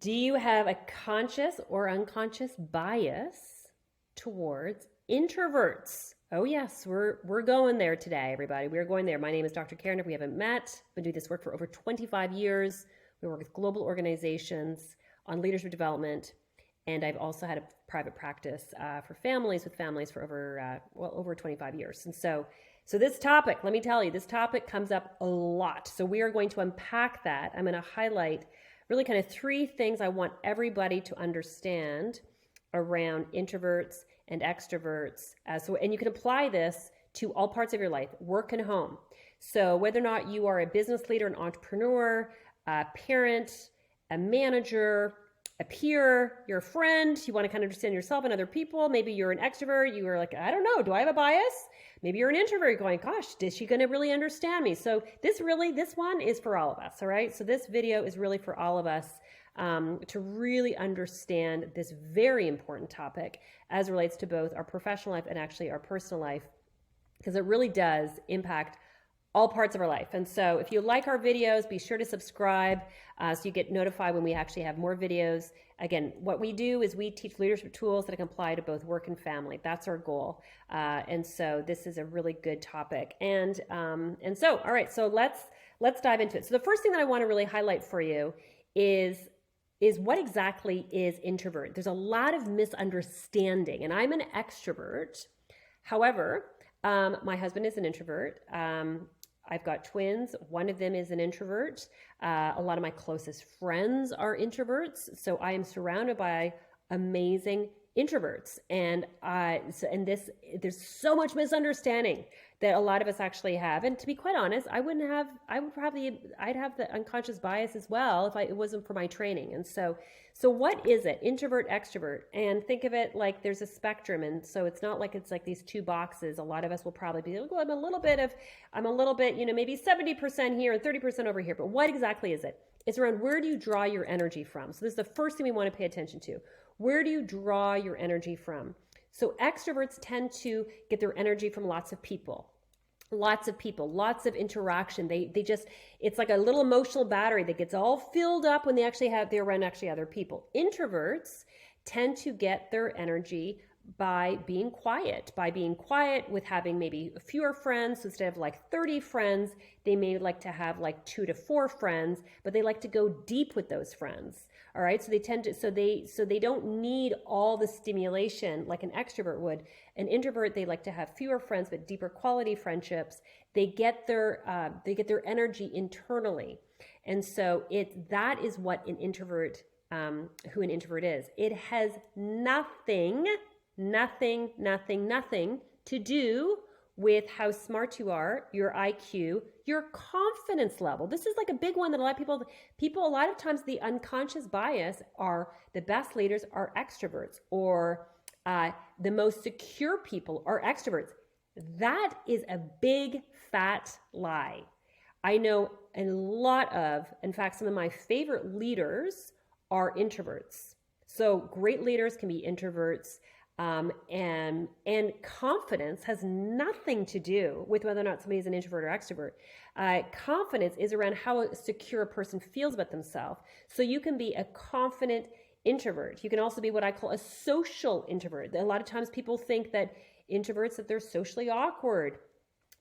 Do you have a conscious or unconscious bias towards introverts? Oh yes, we're going there today, everybody. We're going there. My name is Dr. Karyn. If we haven't met, I've been doing this work for over 25 years. We work with global organizations on leadership development, and I've also had a private practice for families with families for over 25 years. And so this topic, let me tell you, this topic comes up a lot. So we are going to unpack that. I'm going to highlight really kind of three things I want everybody to understand around introverts and extroverts. And you can apply this to all parts of your life, work and home. So whether or not you are a business leader, an entrepreneur, a parent, a manager, a peer, you're a friend, you want to kind of understand yourself and other people. Maybe you're an extrovert. You are like, I don't know, do I have a bias? Maybe you're an introvert going, gosh, is she going to really understand me? So this one is for all of us. All right. So this video is really for all of us to really understand this very important topic as it relates to both our professional life and actually our personal life, because it really does impact all parts of our life. And so if you like our videos, be sure to subscribe so you get notified when we actually have more videos. Again, what we do is we teach leadership tools that can apply to both work and family. That's our goal. And so this is a really good topic. And so, all right, so let's dive into it. So the first thing that I want to really highlight for you is what exactly is introvert. There's a lot of misunderstanding, and I'm an extrovert. However, my husband is an introvert. I've got twins. One of them is an introvert. A lot of my closest friends are introverts. So I am surrounded by amazing introverts. And there's so much misunderstanding that a lot of us actually have. And to be quite honest, I'd have the unconscious bias as well if it wasn't for my training. And so what is it? Introvert, extrovert. And think of it like there's a spectrum. And so it's not like it's like these two boxes. A lot of us will probably be, oh, I'm a little bit, maybe 70% here and 30% over here. But what exactly is it? It's around, where do you draw your energy from? So this is the first thing we want to pay attention to. Where do you draw your energy from? So extroverts tend to get their energy from lots of people, lots of interaction. It's like a little emotional battery that gets all filled up when they're around other people. Introverts tend to get their energy by being quiet with having maybe fewer friends. So instead of like 30 friends, they may like to have like 2 to 4 friends, but they like to go deep with those friends. All right. So they don't need all the stimulation like an extrovert would. An introvert, they like to have fewer friends, but deeper quality friendships. They get their energy internally. And so that is what an introvert, who an introvert is. It has nothing to do with how smart you are, your IQ, your confidence level. This is like a big one that a lot of people, a lot of times the unconscious bias are the best leaders are extroverts, or the most secure people are extroverts. That is a big fat lie. I know in fact, some of my favorite leaders are introverts. So great leaders can be introverts. And confidence has nothing to do with whether or not somebody is an introvert or extrovert. Confidence is around how secure a person feels about themselves. So you can be a confident introvert. You can also be what I call a social introvert. A lot of times people think that introverts, that they're socially awkward,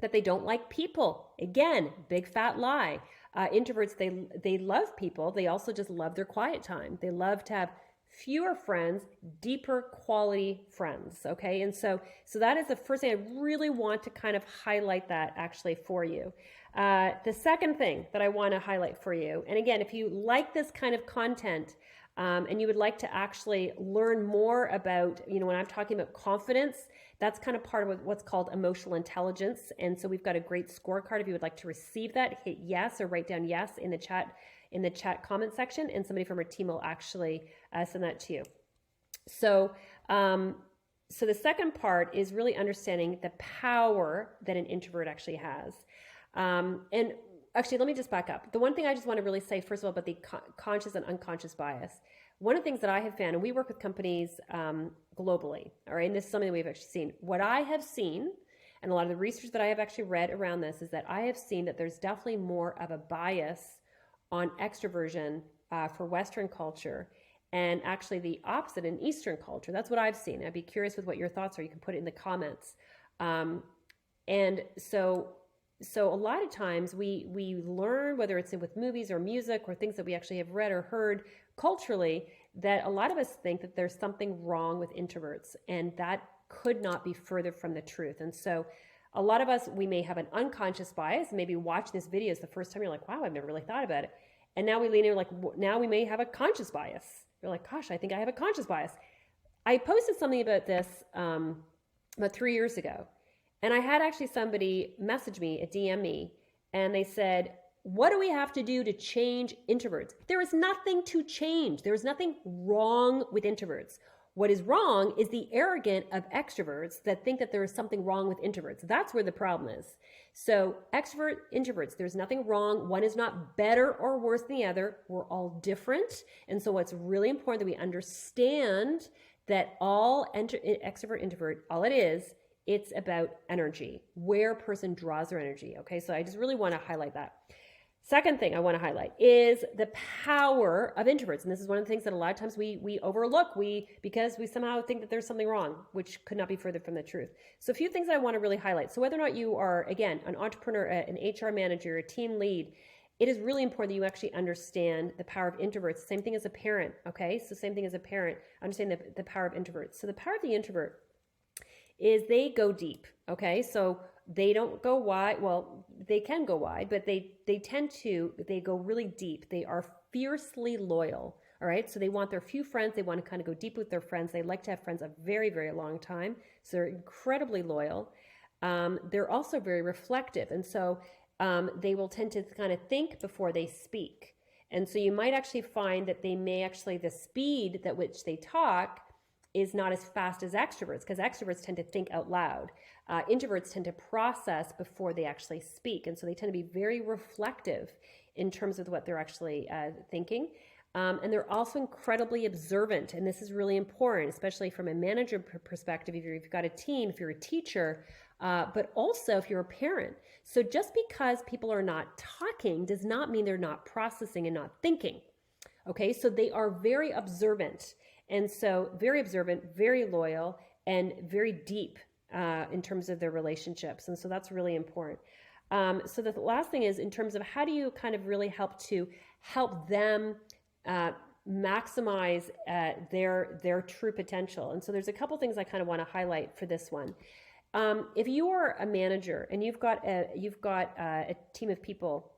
that they don't like people. Again, big fat lie. Introverts, they love people. They also just love their quiet time. They love to have fewer friends, deeper quality friends. Okay. And so that is the first thing I really want to kind of highlight that actually for you. The second thing that I want to highlight for you, and again, if you like this kind of content, and you would like to actually learn more about, when I'm talking about confidence, that's kind of part of what's called emotional intelligence. And so we've got a great scorecard. If you would like to receive that, hit yes or write down yes in the chat comment section, and somebody from our team will actually send that to you. So the second part is really understanding the power that an introvert actually has. And actually, let me just back up. The one thing I just want to really say, first of all, about the conscious and unconscious bias. One of the things that I have found, and we work with companies globally, all right, and this is something that we've actually seen. What I have seen, and a lot of the research that I have actually read around this, is that I have seen that there's definitely more of a bias on extroversion for Western culture, and actually the opposite in Eastern culture. That's what I've seen. I'd be curious with what your thoughts are. You can put it in the comments. And so a lot of times we learn, whether it's with movies or music or things that we actually have read or heard culturally, that a lot of us think that there's something wrong with introverts, and that could not be further from the truth. And so a lot of us, we may have an unconscious bias. Maybe watch this video is the first time you're like, wow, I've never really thought about it. And now we lean in, like, now we may have a conscious bias. You're like, gosh, I think I have a conscious bias. I posted something about this about 3 years ago. And I had actually somebody message me, a DM me, and they said, what do we have to do to change introverts? There is nothing to change. There is nothing wrong with introverts. What is wrong is the arrogant of extroverts that think that there is something wrong with introverts. That's where the problem is. So extrovert, introverts, there's nothing wrong. One is not better or worse than the other. We're all different. And so it's really important that we understand that all extrovert, introvert, all it is, it's about energy, where a person draws their energy. Okay, so I just really want to highlight that. Second thing I want to highlight is the power of introverts. And this is one of the things that a lot of times we overlook because we somehow think that there's something wrong, which could not be further from the truth. So a few things I want to really highlight. So whether or not you are, again, an entrepreneur, an HR manager, a team lead, it is really important that you actually understand the power of introverts. Same thing as a parent, okay? So same thing as a parent, understand the power of introverts. So the power of the introvert is they go deep, okay? So they don't go wide. Well, they can go wide, but they go really deep. They are fiercely loyal, all right? So they want their few friends. They want to kind of go deep with their friends. They like to have friends a very, very long time. So they're incredibly loyal. They're also very reflective. And so they will tend to kind of think before they speak. And so you might actually find that they may actually, the speed at which they talk is not as fast as extroverts, because extroverts tend to think out loud. Introverts tend to process before they actually speak. And so they tend to be very reflective in terms of what they're actually thinking. And they're also incredibly observant. And this is really important, especially from a manager perspective, if you've got a team, if you're a teacher, but also if you're a parent. So just because people are not talking does not mean they're not processing and not thinking. Okay, so they are very observant. And so very observant, very loyal, and very deep in terms of their relationships. And so that's really important. So the last thing is in terms of how do you kind of really help them maximize their true potential. And so there's a couple things I kind of want to highlight for this one. If you are a manager and you've got a team of people,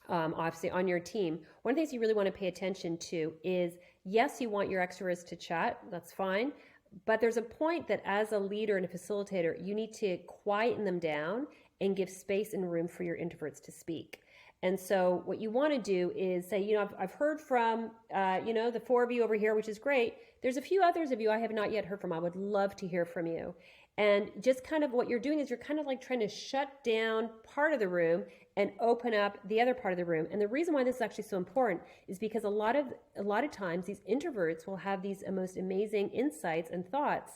obviously on your team, one of the things you really want to pay attention to is, yes, you want your extroverts to chat, that's fine, but there's a point that as a leader and a facilitator, you need to quieten them down and give space and room for your introverts to speak. And so what you want to do is say, I've heard from, the four of you over here, which is great. There's a few others of you I have not yet heard from. I would love to hear from you. And just kind of what you're doing is you're kind of like trying to shut down part of the room and open up the other part of the room. And the reason why this is actually so important is because a lot of times these introverts will have these most amazing insights and thoughts,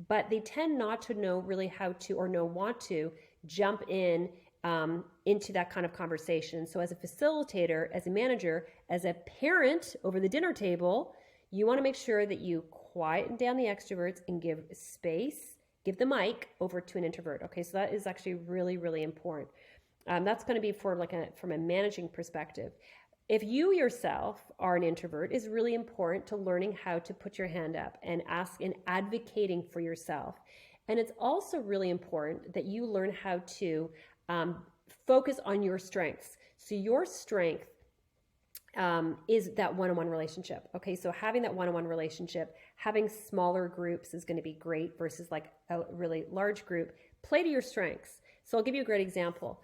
but they tend not to know really how to or want to jump into that kind of conversation. So as a facilitator, as a manager, as a parent over the dinner table, you want to make sure that you quieten down the extroverts and give space, give the mic over to an introvert. Okay, so that is actually really, really important. That's going to be from a managing perspective. If you yourself are an introvert, it's really important to learning how to put your hand up and ask and advocating for yourself. And it's also really important that you learn how to focus on your strengths. So your strength is that one-on-one relationship. Okay, so having that one-on-one relationship, having smaller groups is going to be great versus like a really large group. Play to your strengths. So I'll give you a great example.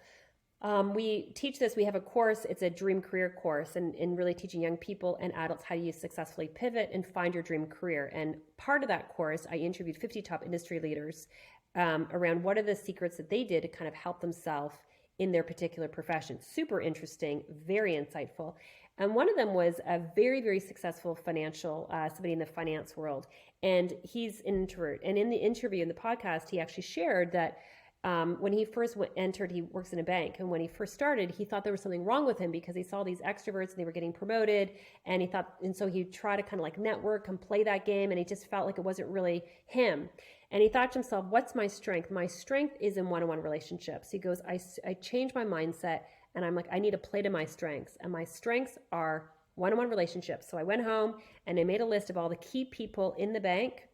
We teach this, we have a course, it's a dream career course, and really teaching young people and adults how you successfully pivot and find your dream career. And part of that course, I interviewed 50 top industry leaders around what are the secrets that they did to kind of help themselves in their particular profession. Super interesting, very insightful. And one of them was a very, very successful somebody in the finance world. And he's an introvert. And in the interview, in the podcast, he actually shared that When he first entered, he works in a bank. And when he first started, he thought there was something wrong with him because he saw these extroverts and they were getting promoted. And so he tried to kind of like network and play that game. And he just felt like it wasn't really him. And he thought to himself, what's my strength? My strength is in one-on-one relationships. He goes, I changed my mindset and I'm like, I need to play to my strengths. And my strengths are one-on-one relationships. So I went home and I made a list of all the key people in the bank.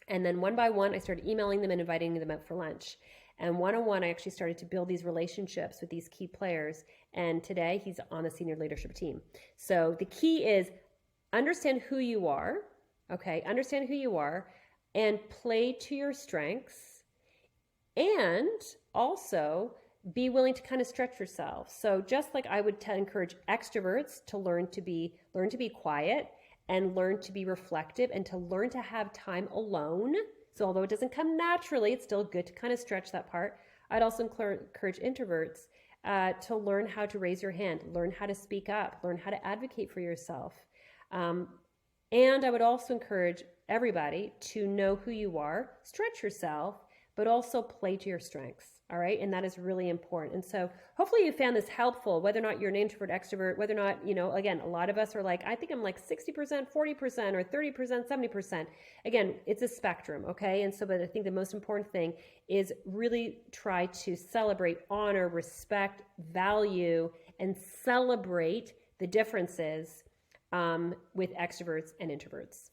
And then one by one, I started emailing them and inviting them out for lunch. And one-on-one, I actually started to build these relationships with these key players. And today he's on the senior leadership team. So the key is understand who you are, okay? Understand who you are and play to your strengths. And also be willing to kind of stretch yourself. So just like I would encourage extroverts to learn to be quiet and learn to be reflective and to learn to have time alone. So although it doesn't come naturally, it's still good to kind of stretch that part. I'd also encourage introverts to learn how to raise your hand, learn how to speak up, learn how to advocate for yourself. And I would also encourage everybody to know who you are, stretch yourself, but also play to your strengths. All right. And that is really important. And so hopefully you found this helpful, whether or not you're an introvert, extrovert, whether or not, again, a lot of us are like, I think I'm like 60%, 40% or 30%, 70%. Again, it's a spectrum. Okay. And so, but I think the most important thing is really try to celebrate, honor, respect, value, and celebrate the differences with extroverts and introverts.